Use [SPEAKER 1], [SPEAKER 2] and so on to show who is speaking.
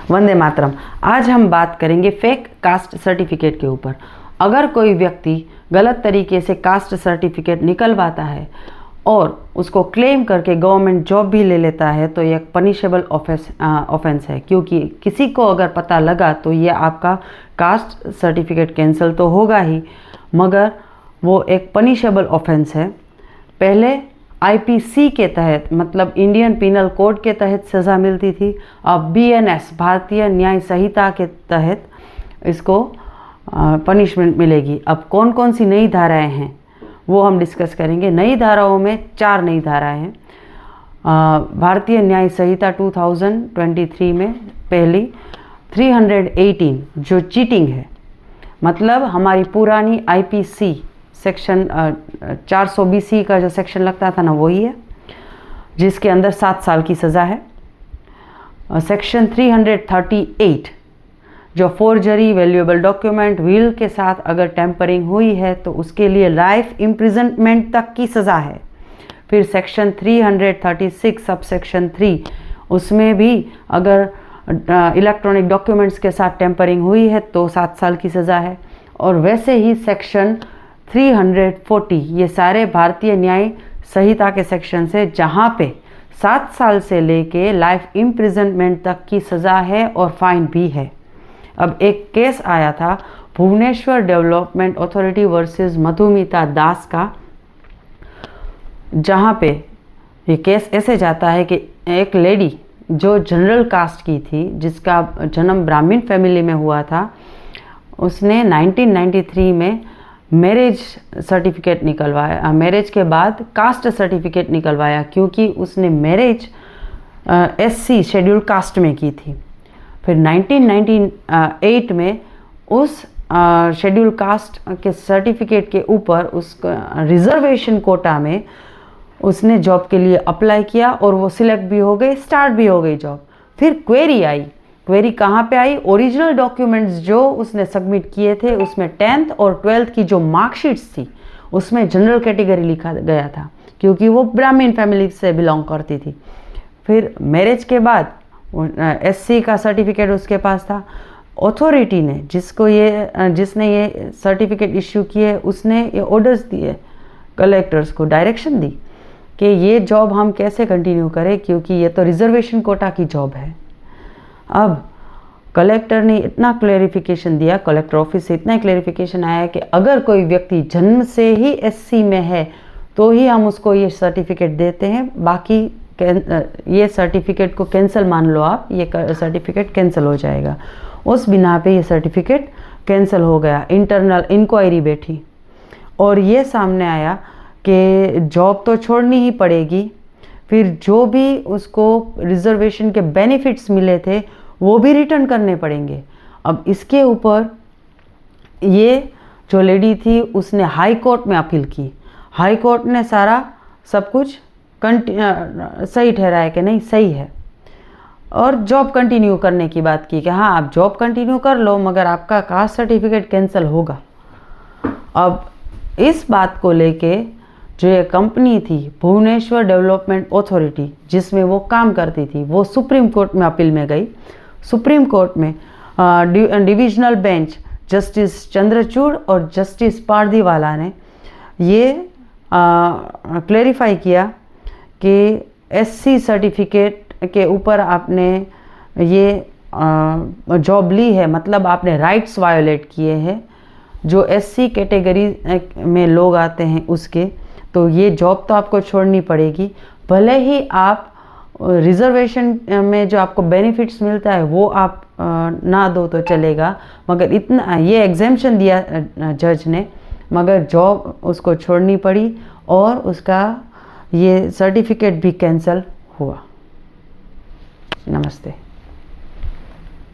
[SPEAKER 1] वंदे मातरम। आज हम बात करेंगे फेक कास्ट सर्टिफिकेट के ऊपर। अगर कोई व्यक्ति गलत तरीके से कास्ट सर्टिफिकेट निकलवाता है और उसको क्लेम करके गवर्नमेंट जॉब भी ले लेता है तो ये पनिशेबल ऑफेंस है, क्योंकि किसी को अगर पता लगा तो ये आपका कास्ट सर्टिफिकेट कैंसिल तो होगा ही, मगर वो एक पनिशेबल ऑफेंस है। पहले आईपीसी के तहत मतलब इंडियन पिनल कोड के तहत सज़ा मिलती थी, अब बीएनएस भारतीय न्याय संहिता के तहत इसको पनिशमेंट मिलेगी। अब कौन कौन सी नई धाराएं हैं वो हम डिस्कस करेंगे। नई धाराओं में 4 नई धाराएं हैं। भारतीय न्याय संहिता 2023 में पहली 318 जो चीटिंग है, मतलब हमारी पुरानी आईपीसी सेक्शन 420 का जो सेक्शन लगता था ना वही है, जिसके अंदर 7 साल की सज़ा है। सेक्शन 338 जो फोर्जरी, वैल्यूएबल डॉक्यूमेंट, विल के साथ अगर टेम्परिंग हुई है तो उसके लिए लाइफ इम्प्रिजनमेंट तक की सज़ा है। फिर सेक्शन 336 सब सेक्शन 3, उसमें भी अगर इलेक्ट्रॉनिक डॉक्यूमेंट्स के साथ टेम्परिंग हुई है तो 7 साल की सज़ा है। और वैसे ही सेक्शन 340, ये सारे भारतीय न्याय संहिता के सेक्शन से जहाँ पे 7 साल से लेके लाइफ इम्प्रिजनमेंट तक की सज़ा है और फाइन भी है। अब एक केस आया था Bhubaneswar development authority versus Madhumita Das का, जहाँ पे ये केस ऐसे जाता है कि एक लेडी जो जनरल कास्ट की थी, जिसका जन्म ब्राह्मण फैमिली में हुआ था, उसने 1993 में मैरिज सर्टिफिकेट निकलवाया, मैरिज के बाद कास्ट सर्टिफिकेट निकलवाया, क्योंकि उसने मैरिज एससी शेड्यूल कास्ट में की थी। फिर 1998 में उस शेड्यूल कास्ट के सर्टिफिकेट के ऊपर उसका रिजर्वेशन कोटा में उसने जॉब के लिए अप्लाई किया और वो सिलेक्ट भी हो गई, स्टार्ट भी हो गई जॉब। फिर क्वेरी आई। क्वेरी कहाँ पे आई? ओरिजिनल डॉक्यूमेंट्स जो उसने सबमिट किए थे उसमें 10th और 12th की जो मार्कशीट्स थी उसमें जनरल कैटेगरी लिखा गया था, क्योंकि वो ब्राह्मण फैमिली से बिलोंग करती थी। फिर मैरिज के बाद एससी का सर्टिफिकेट उसके पास था। अथॉरिटी ने जिसने ये सर्टिफिकेट इश्यू किए, उसने ये ऑर्डर्स दिए कलेक्टर्स को, डायरेक्शन दी कि ये जॉब हम कैसे कंटिन्यू करें, क्योंकि ये तो रिजर्वेशन कोटा की जॉब है। अब कलेक्टर ने इतना क्लेरिफिकेशन दिया, कलेक्टर ऑफिस से इतना क्लेरिफिकेशन आया कि अगर कोई व्यक्ति जन्म से ही एससी में है तो ही हम उसको ये सर्टिफिकेट देते हैं, बाकी ये सर्टिफिकेट को कैंसिल मान लो आप, ये सर्टिफिकेट कैंसिल हो जाएगा। उस बिना पे ये सर्टिफिकेट कैंसिल हो गया। इंटरनल इंक्वायरी बैठी और ये सामने आया कि जॉब तो छोड़नी ही पड़ेगी, फिर जो भी उसको रिजर्वेशन के बेनिफिट्स मिले थे वो भी रिटर्न करने पड़ेंगे। अब इसके ऊपर ये जो लेडी थी उसने हाई कोर्ट में अपील की। हाई कोर्ट ने सारा सब कुछ सही ठहराया कि नहीं सही है, और जॉब कंटिन्यू करने की बात की कि हाँ आप जॉब कंटिन्यू कर लो, मगर आपका कास्ट सर्टिफिकेट कैंसिल होगा। अब इस बात को लेके जो ये कंपनी थी भुवनेश्वर डेवलपमेंट अथॉरिटी जिसमें वो काम करती थी, वो सुप्रीम कोर्ट में अपील में गई। सुप्रीम कोर्ट में डिविजनल बेंच जस्टिस चंद्रचूड़ और जस्टिस पारदीवाला ने ये क्लेरिफाई किया कि एससी सर्टिफिकेट के ऊपर आपने ये जॉब ली है, मतलब आपने राइट्स वायोलेट किए हैं जो एससी कैटेगरी में लोग आते हैं उसके, तो ये जॉब तो आपको छोड़नी पड़ेगी। भले ही आप रिजर्वेशन में जो आपको बेनिफिट्स मिलता है वो आप ना दो तो चलेगा, मगर इतना ये एग्जेम्पशन दिया जज ने, मगर जॉब उसको छोड़नी पड़ी और उसका ये सर्टिफिकेट भी कैंसिल हुआ। नमस्ते।